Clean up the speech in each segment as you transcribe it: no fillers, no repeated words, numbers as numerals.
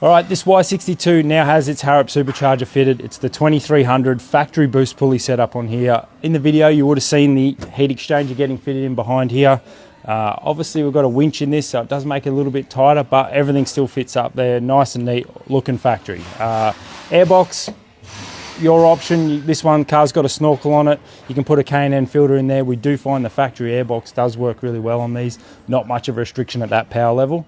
All right, this Y62 now has its Harrop supercharger fitted. It's the 2300 factory boost pulley setup on here. In the video, you would have seen the heat exchanger getting fitted in behind here. Obviously, we've got a winch in this, so it does make it a little bit tighter, but everything still fits up there, nice and neat looking factory. Airbox, your option. This one, car's got a snorkel on it. You can put a K&N filter in there. We do find the factory airbox does work really well on these. Not much of a restriction at that power level.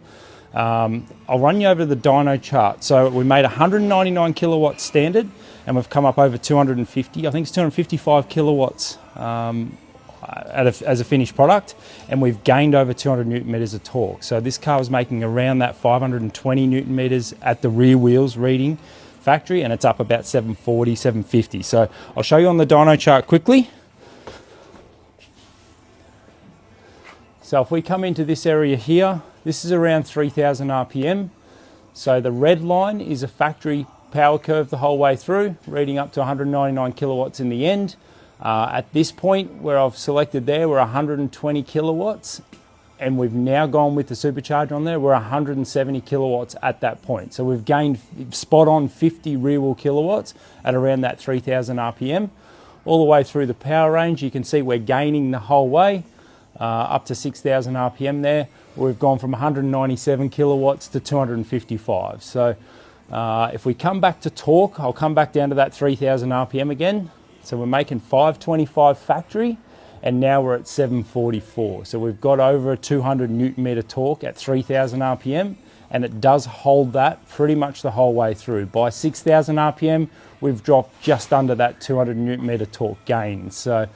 I'll run you over the dyno chart. So we made 199 kilowatts standard, and we've come up over 250. I think it's 255 kilowatts as a finished product, and we've gained over 200 newton meters of torque. So this car was making around that 520 newton meters at the rear wheels reading factory, and it's up about 740, 750. So I'll show you on the dyno chart quickly. So if we come into this area here, this is around 3000 RPM. So the red line is a factory power curve the whole way through, reading up to 199 kilowatts in the end. At this point where I've selected there, we're 120 kilowatts, and we've now gone with the supercharger on there, we're 170 kilowatts at that point. So we've gained spot on 50 rear wheel kilowatts at around that 3000 RPM. All the way through the power range, you can see we're gaining the whole way. Up to 6,000 RPM there. We've gone from 197 kilowatts to 255. So if we come back to torque, I'll come back down to that 3,000 RPM again. So we're making 525 factory, and now we're at 744. So we've got over a 200 newton meter torque at 3,000 RPM, and it does hold that pretty much the whole way through. By 6,000 RPM, we've dropped just under that 200 newton meter torque gain. So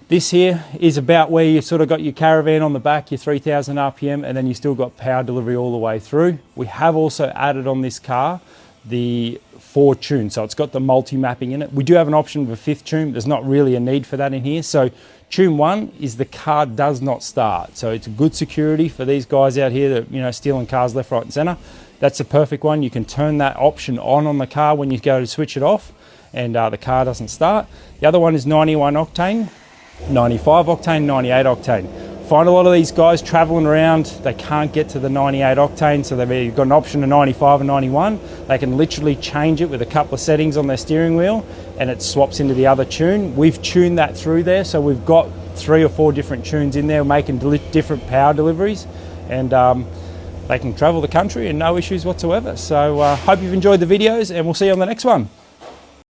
this here is about where you sort of got your caravan on the back, your 3000 RPM, and then you still got power delivery all the way through. We have also added on this car the 4 tune, so it's got the multi-mapping in it. We do have an option of a 5th tune. There's not really a need for that in here. So tune 1 is the car does not start. So it's a good security for these guys out here that, you know, stealing cars left, right and center. That's the perfect one. You can turn that option on the car when you go to switch it off, and the car doesn't start. The other one is 91 octane. 95 octane, 98 octane. Find a lot of these guys traveling around, they can't get to the 98 octane, so they've got an option of 95 and 91. They can literally change it with a couple of settings on their steering wheel, and it swaps into the other tune. We've tuned that through there, so we've got 3 or 4 different tunes in there making different power deliveries, and they can travel the country and no issues whatsoever. So hope you've enjoyed the videos, and we'll see you on the next one.